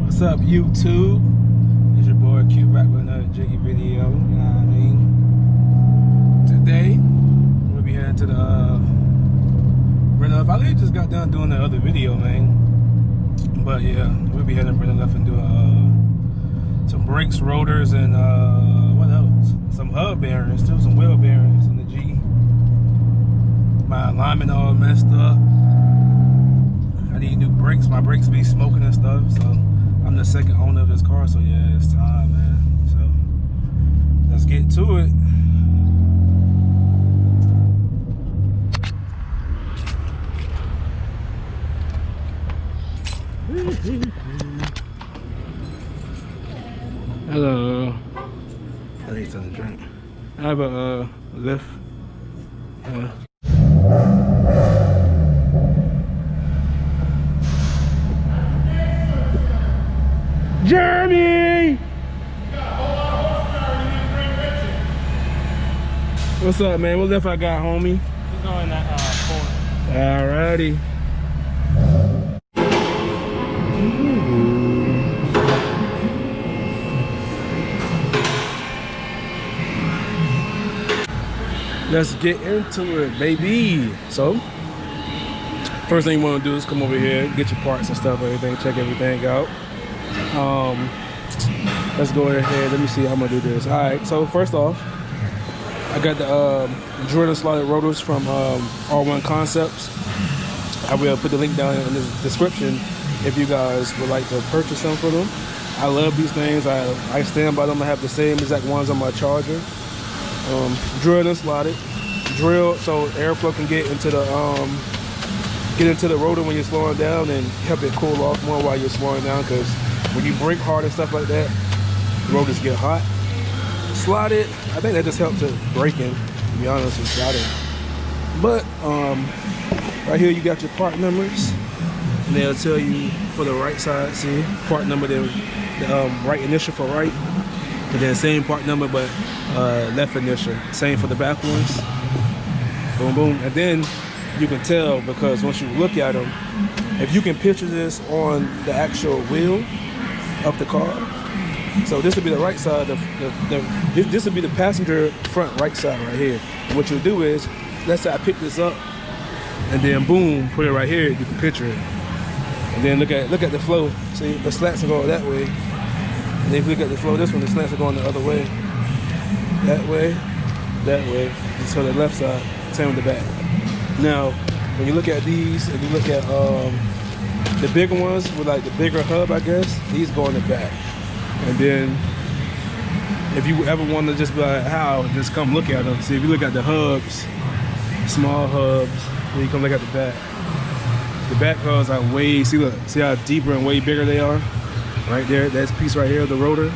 What's up, YouTube? It's your boy Coupe back with another jiggy video. You know what I mean? Today, we'll be heading to the Rent-A. I literally just got done doing the other video, man. But yeah, we'll be heading to Rent-A and doing some brakes, rotors, and what else? Some hub bearings, too, some wheel bearings on the G. My alignment all messed up. I need new brakes. My brakes be smoking and stuff, so I'm the second owner of this car, so yeah, it's time, man. So let's get to it. Hello. I need something to drink. I have a lift. Jeremy! What's up, man? What lift I got, homie? We're going that forward. Alrighty. Let's get into it, baby. So, first thing you want to do is come over here, get your parts and stuff, everything, check everything out. Let's go ahead. Let me see how I'm gonna do this. All right. So first off, I got the Jordan slotted rotors from R1 Concepts. I will put the link down in the description if you guys would like to purchase some for them. I love these things. I stand by them. I have the same exact ones on my Charger. Drilled and slotted, drilled so airflow can get into the rotor when you're slowing down and help it cool off more while you're slowing down, because when you brake hard and stuff like that, the rotors get hot. Slotted, I think that just helps it braking, to be honest with slotted. But right here you got your part numbers, and they'll tell you for the right side, see, part number, the right initial for right, and then same part number but left initial, same for the back ones. Boom, boom. And then you can tell, because once you look at them, if you can picture this on the actual wheel of the car, so this would be the right side, this would be the passenger front right side right here. And what you'll do is, let's say I pick this up and then boom, put it right here, you can picture it. And then look at the flow. See, the slats are going that way. And if you look at the flow, this one, the slats are going the other way. That way, so the left side, same with the back. Now, when you look at these, if you look at the bigger ones with like the bigger hub, I guess, these go in the back. And then, if you ever want to just be like, how, just come look at them. See, if you look at the hubs, small hubs, then you come look at the back. The back hubs are way, see how deeper and way bigger they are? Right there, that piece right here, the rotor.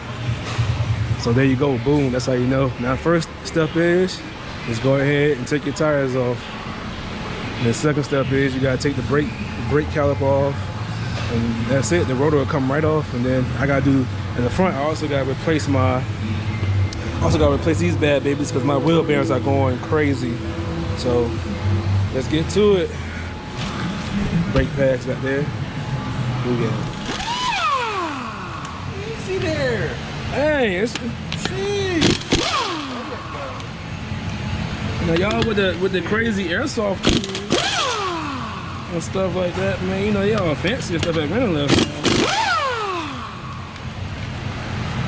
So there you go, boom, that's how you know. Now first step is go ahead and take your tires off. And the second step is you gotta take the brake caliper off. And that's it, the rotor will come right off. And then I gotta do, in the front, I also gotta replace these bad babies, because my wheel bearings are going crazy. So let's get to it. Brake pads back there. Here we go. Easy there. Hey, it's now y'all with the crazy airsoft and stuff like that, man. You know y'all fancy and stuff at Rent-A.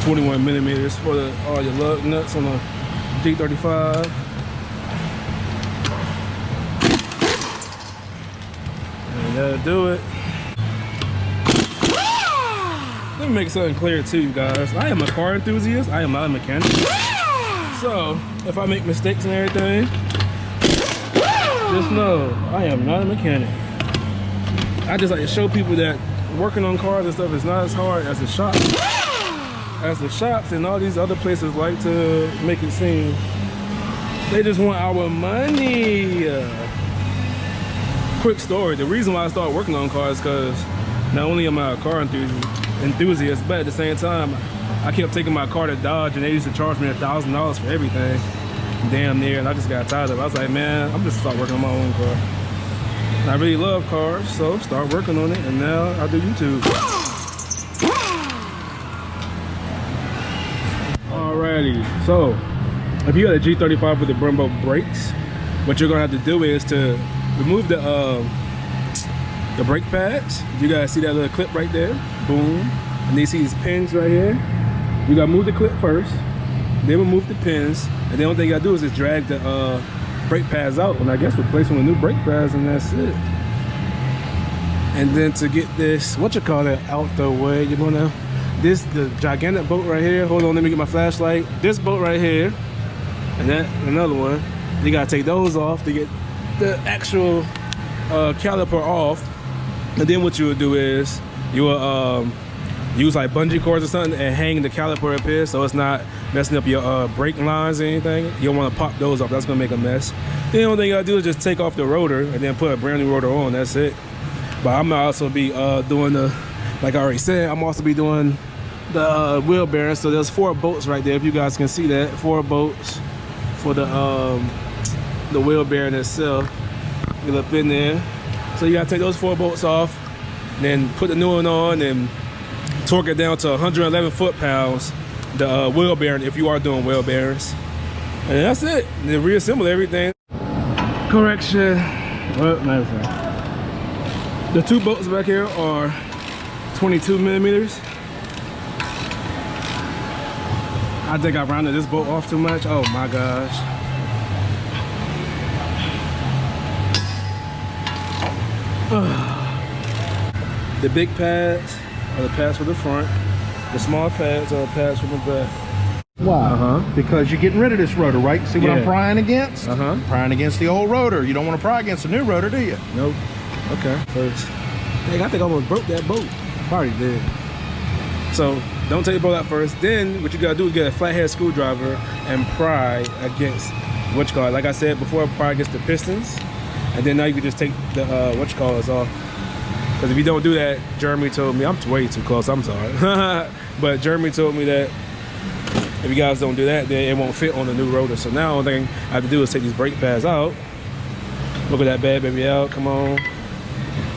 21 millimeters for all your lug nuts on a G35. And that'll do it. Let me make something clear to you guys. I am a car enthusiast. I am not a mechanic. So, if I make mistakes and everything, just know I am not a mechanic. I just like to show people that working on cars and stuff is not as hard as the shops. As the shops and all these other places like to make it seem. They just want our money. Quick story. The reason why I started working on cars is because not only am I a car enthusiast, but at the same time, I kept taking my car to Dodge and they used to charge me $1,000 for everything. Damn near, and I just got tired of it. I was like, man, I'm just start working on my own car. And I really love cars, so start working on it, and now I do YouTube. Alrighty, so if you got a G35 with the Brembo brakes, what you're gonna have to do is to remove the brake pads. You guys see that little clip right there? Boom. And you see these pins right here. You gotta move the clip first, then remove the pins, and the only thing you gotta do is just drag the brake pads out, and I guess replace them with new brake pads, and that's it. And then to get this, what you call it, out the way, you wanna, the gigantic bolt right here. Hold on, let me get my flashlight. This bolt right here, and that another one. You gotta take those off to get the actual caliper off. And then what you would do is you will use like bungee cords or something and hang the caliper up here so it's not messing up your brake lines or anything. You don't want to pop those off. That's gonna make a mess. The only thing you gotta do is just take off the rotor and then put a brand new rotor on. That's it. But I'm gonna also be doing the, like I already said, I'm also be doing the wheel bearings. So there's 4 bolts right there. If you guys can see that, 4 bolts for the wheel bearing itself. Get up in there. So you gotta take those 4 bolts off, then put the new one on, and torque it down to 111 foot-pounds. The wheel bearing, if you are doing wheel bearings, and that's it. And then reassemble everything. Correction. Well, nice. The 2 bolts back here are 22 millimeters. I think I rounded this bolt off too much. Oh my gosh. The big pads are the pads for the front. The small pads are the pads from the back. Why? Because you're getting rid of this rotor, right? See what I'm prying against? Prying against the old rotor. You don't want to pry against the new rotor, do you? Nope. Okay. First. Dang, I think I almost broke that bolt. Probably did. So don't take the bolt out first. Then what you gotta do is get a flathead screwdriver and pry against what you call it. Like I said before, pry against the pistons. And then now you can just take the what you call it off. Because if you don't do that, Jeremy told me, I'm way too close, I'm sorry. But Jeremy told me that if you guys don't do that, then it won't fit on the new rotor. So now the only thing I have to do is take these brake pads out. Look at that bad baby out, come on.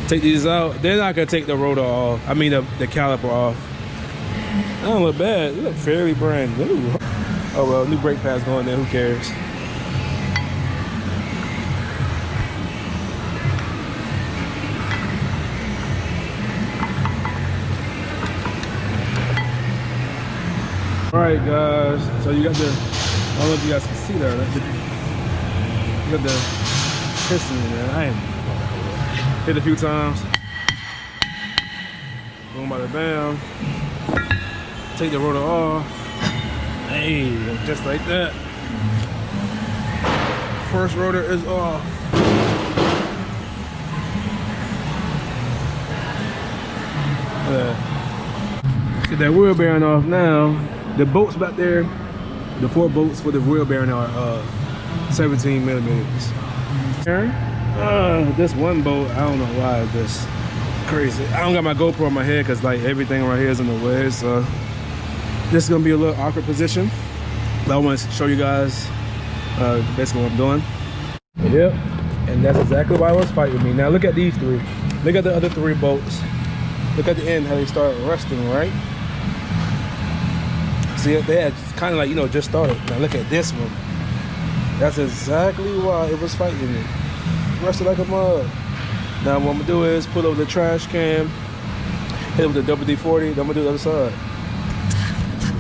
Take these out. Then I can take the rotor off. I mean the caliper off. That don't look bad. They look fairly brand new. Oh well, new brake pads going there, who cares? All right, guys. So you got the, I don't know if you guys can see that. You got the piston in there. I ain't hit a few times. Boom, bada bam. Take the rotor off. Hey, just like that. First rotor is off. Get that wheel bearing off now. The bolts back there, the 4 bolts for the wheel bearing are 17 millimeters. This one bolt, I don't know why it's just crazy. I don't got my GoPro on my head because like everything right here is in the way, so this is gonna be a little awkward position. But I want to show you guys basically what I'm doing. Yep, and that's exactly why I was fighting with me. Now look at these 3. Look at the other 3 bolts. Look at the end how they start rusting, right? See, they had kind of like, you know, just started. Now look at this one. That's exactly why it was fighting me. Rusted like a mug. Now what I'm gonna do is put over the trash can, hit it with the WD-40, then I'm gonna do the other side.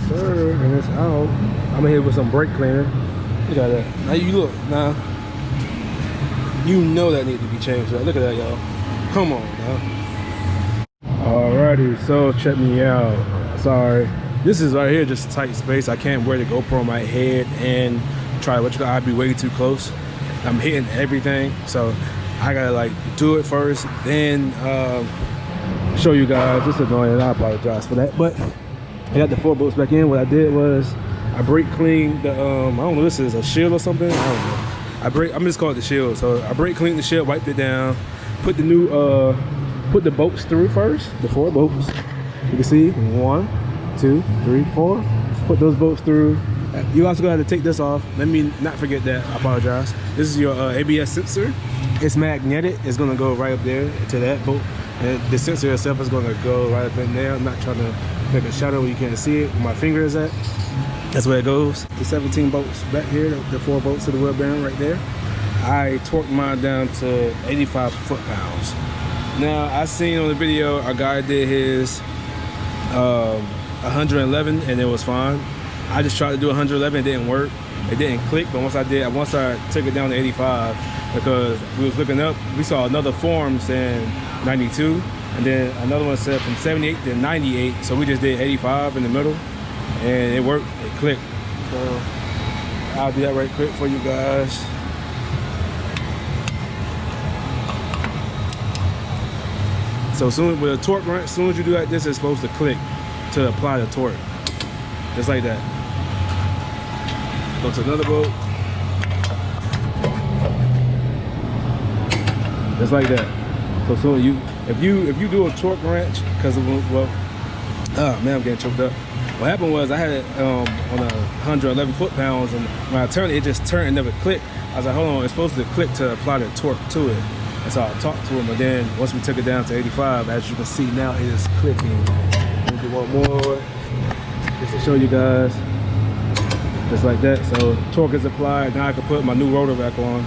Sir, and it's out. I'm gonna hit it with some brake cleaner. Look at that. Now you look, now. You know that needs to be changed. Look at that, y'all. Come on, now. Alrighty, so check me out. Sorry. This is right here, just tight space. I can't wear the GoPro on my head and try what you got. I'd be way too close. I'm hitting everything, so I gotta like do it first, then show you guys. It's annoying, I apologize for that. But I got the 4 bolts back in. What I did was I brake cleaned the I don't know, this is a shield or something. I don't know. I'm just calling it the shield. So I brake cleaned the shield, wiped it down, put the new put the bolts through first, the 4 bolts. You can see 1, 2, 3, 4. Put those bolts through. You also gotta take this off. Let me not forget that. I apologize. This is your ABS sensor. It's magnetic. It's gonna go right up there to that bolt. And the sensor itself is gonna go right up in there. I'm not trying to make a shadow where you can't see it. Where my finger is at. That's where it goes. The 17 bolts back here, the 4 bolts to the wheel bearing right there. I torqued mine down to 85 foot-pounds. Now, I seen on the video a guy did his 111 and it was fine. I just tried to do 111, it didn't work. It didn't click, but once I took it down to 85, because we was looking up, we saw another forum saying 92, and then another one said from 78 to 98, so we just did 85 in the middle, and it worked, it clicked. So I'll do that right quick for you guys. So soon with a torque wrench, as soon as you do like this, it's supposed to click to apply the torque. Just like that. Go to another bolt. Just like that. So soon if you do a torque wrench, because well, oh man, I'm getting choked up. What happened was I had it on 111 foot-pounds, and when I turned it, it just turned and never clicked. I was like, hold on, it's supposed to click to apply the torque to it. And so I talked to him, but then once we took it down to 85, as you can see now, it is clicking. If you want more, just to show you guys, just like that. So torque is applied. Now I can put my new rotor back on,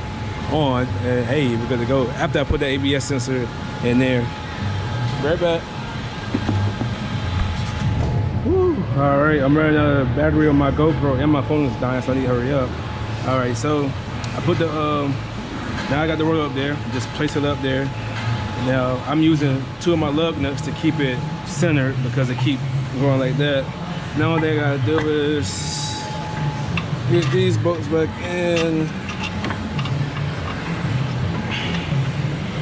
and hey, we're good to go. After I put the ABS sensor in there. Right back. Woo. All right, I'm running out of battery on my GoPro, and my phone is dying, so I need to hurry up. All right, so I put the now I got the rotor up there. Just place it up there. Now I'm using 2 of my lug nuts to keep it centered because it keep going like that. Now what I gotta do is get these bolts back in.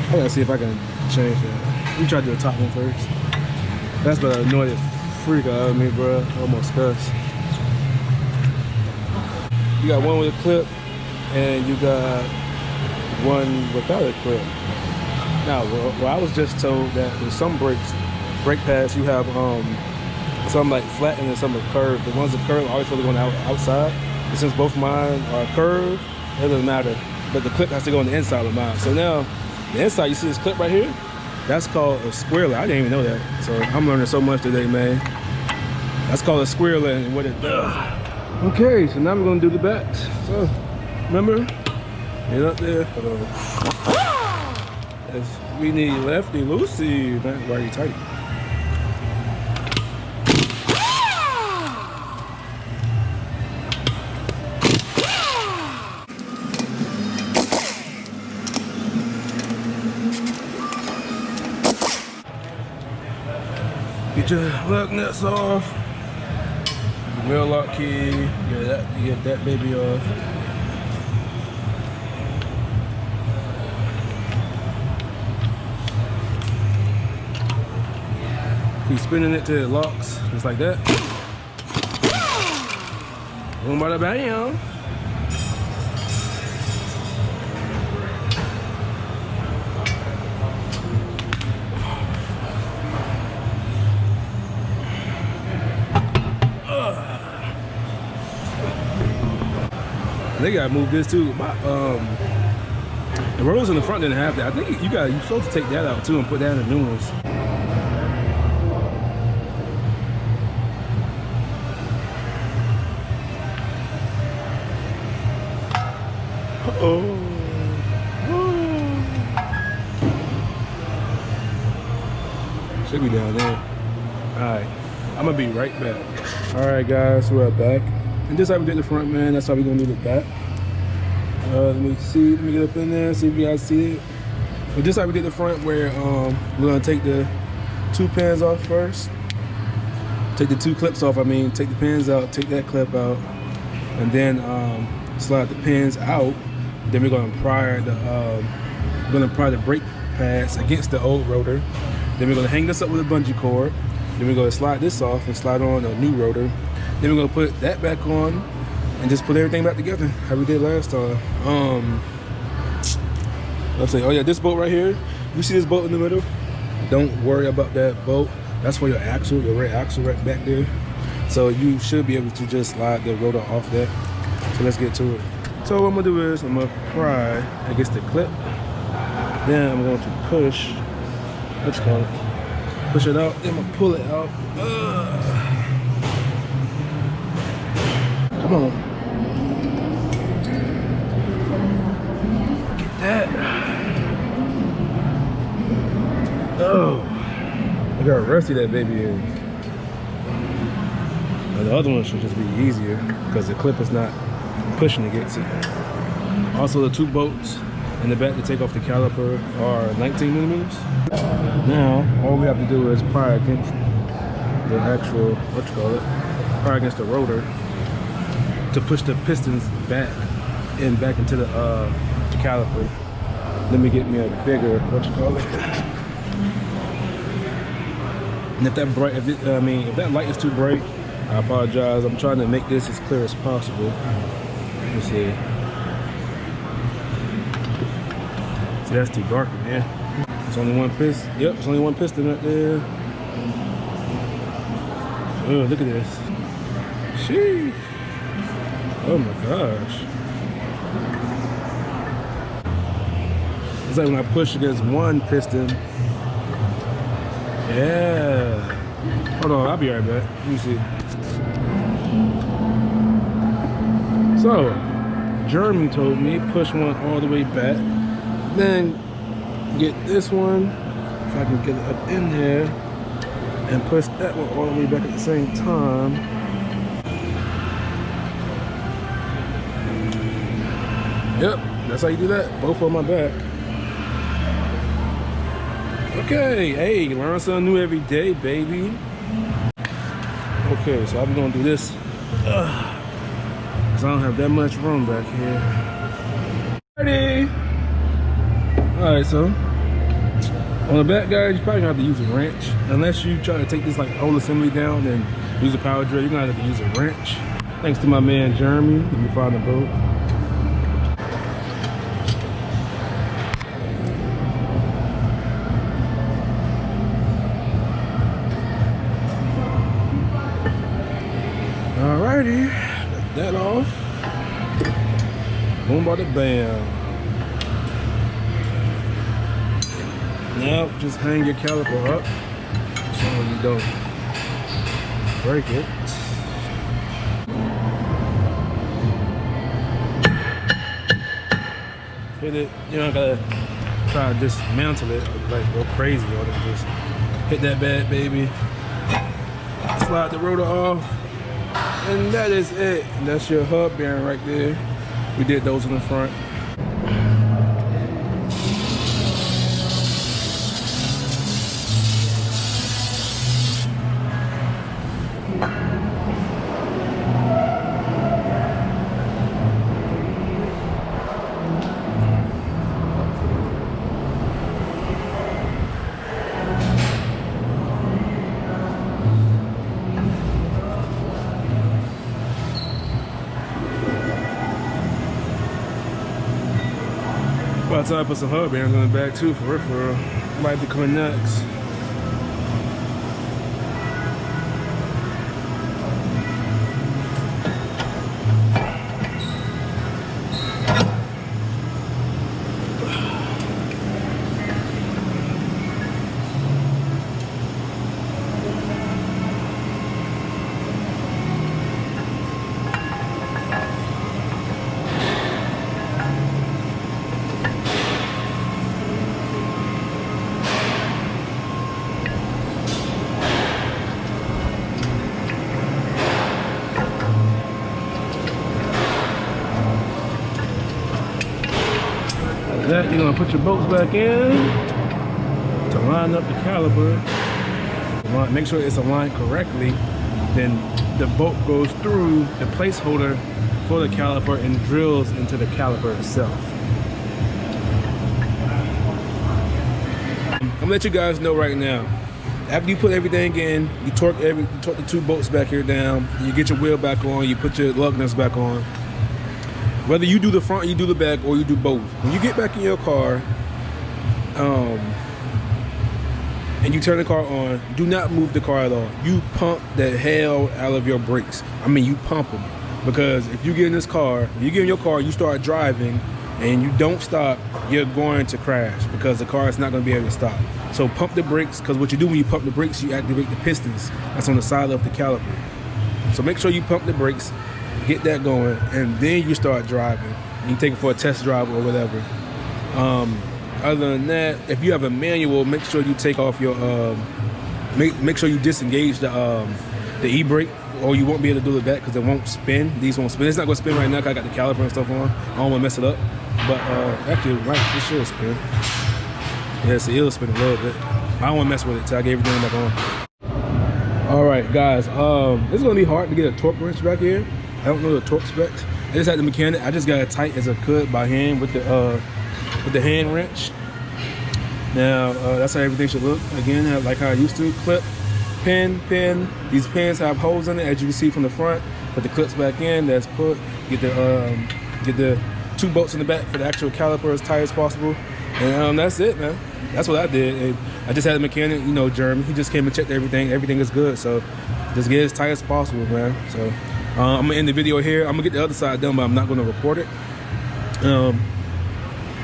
I gotta see if I can change that. Let me try to do the top one first. That's the annoying freak out of me, bro. I almost cussed. You got one with a clip, and you got one without a clip. Now, well, I was just told that there's some brake pads you have some like flat and then some are curved. The ones that curve are always supposed to go outside. And since both mine are curved, it doesn't matter. But the clip has to go on the inside of mine. So now, the inside, you see this clip right here? That's called a squirreler. I didn't even know that. So I'm learning so much today, man. That's called a squirreler and what it does. Okay, so now we're gonna do the backs. So, remember? Get up there. We need lefty loosey, not righty tight. Get your lug nuts off. The wheel lock key. Get that baby off. Keep spinning it till it locks, just like that. Boom, bada bam. They gotta move this too. The rotors in the front didn't have that. I think you're supposed to take that out too and put that in the new ones. Should be down there. Alright, I'm gonna be right back. Alright guys, we're back. And just like we did the front, man, that's how we're gonna do the back. Let me get up in there, see if you guys see it. But just like we did the front, where we're gonna take the 2 pins off first. Take the 2 clips off, take the pins out, take that clip out, and then slide the pins out. Then we're gonna pry the brake pads against the old rotor. Then we're gonna hang this up with a bungee cord. Then we're gonna slide this off and slide on a new rotor. Then we're gonna put that back on and just put everything back together how we did last time. Let's say, oh yeah, this bolt right here. You see this bolt in the middle? Don't worry about that bolt. That's for your axle, your rear axle right back there. So you should be able to just slide the rotor off that. So let's get to it. So what I'm gonna do is I'm gonna pry against the clip. Then I'm going to push. Let's call it. Push it out. Then I'm gonna pull it out. Come on. Get that. Oh, look how rusty that baby is. And the other one should just be easier because the clip is not pushing against it. Also, the two bolts in the back to take off the caliper are 19 millimeters. Now, all we have to do is pry against the actual, pry against the rotor to push the pistons back into the caliper. Let me get me a bigger, And if that bright, if that light is too bright, I apologize. I'm trying to make this as clear as possible. Let me see. See, that's too dark, man. It's only one piston. Yep, it's only one piston right there. Oh, look at this. Sheesh. Oh my gosh. It's like when I push against one piston. Yeah. Hold on, I'll be right back. Let me see. So, Jeremy told me push one all the way back. Then get this one, if I can get it up in there, and push that one all the way back at the same time. Yep, that's how you do that. Both on my back. Okay, hey, learn something new every day, baby. Okay, so I'm gonna do this because I don't have that much room back here. Ready? All right, so on the back, guys, you're probably gonna have to use a wrench. Unless you try to take this like whole assembly down and use a power drill, you're gonna have to use a wrench. Thanks to my man Jeremy. Let me find the boat. Alrighty, got that off. Boom, bada bam. Now just hang your caliper up so you don't break it. Hit it, you don't gotta try to dismantle it, like go crazy on it. Just hit that bad baby, slide the rotor off, and that is it. And that's your hub bearing right there. We did those in the front. By the time I put some hub bearings on the back too, for real. Might be coming next. That you're gonna put your bolts back in to line up the caliper. Make sure it's aligned correctly. Then the bolt goes through the placeholder for the caliper and drills into the caliper itself. I'm gonna let you guys know right now. After you put everything in, you torque the two bolts back here down. You get your wheel back on. You put your lug nuts back on. Whether you do the front, you do the back, or you do both. When you get back in your car, and you turn the car on, do not move the car at all. You pump the hell out of your brakes. I mean, you pump them. Because if you get in this car, if you get in your car, you start driving, and you don't stop, you're going to crash because the car is not going to be able to stop. So pump the brakes, because what you do when you pump the brakes, you activate the pistons that's on the side of the caliper. So make sure you pump the brakes. Get that going, and then you start driving. You take it for a test drive or whatever. Other than that, if you have a manual, make sure you take off your make sure you disengage the e-brake, or you won't be able to do it back because it won't spin. These won't spin. It's not gonna spin right now because I got the caliper and stuff on. I don't want to mess it up, but actually, right, it should spin. Yes, it'll spin a little bit. I don't want to mess with it till I get everything back on. All right, guys, it's gonna be hard to get a torque wrench back here. I don't know the torque specs. I just had the mechanic. I just got it tight as I could by hand with the hand wrench. Now that's how everything should look. Again, like how I used to. Clip, pin. These pins have holes in it, as you can see from the front. Put the clips back in. That's put. Get the 2 bolts in the back for the actual caliper as tight as possible. And that's it, man. That's what I did. And I just had a mechanic, you know, Jeremy. He just came and checked everything. Everything is good. So just get it as tight as possible, man. So I'm gonna end the video here. I'm gonna get the other side done, but I'm not gonna record it.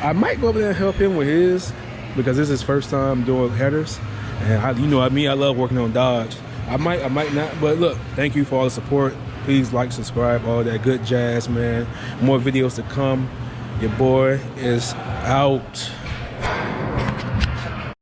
I might go over there and help him with his, because this is his first time doing headers. And you know, I love working on Dodge. I might not, but look, thank you for all the support. Please like, subscribe, all that good jazz, man. More videos to come. Your boy is out.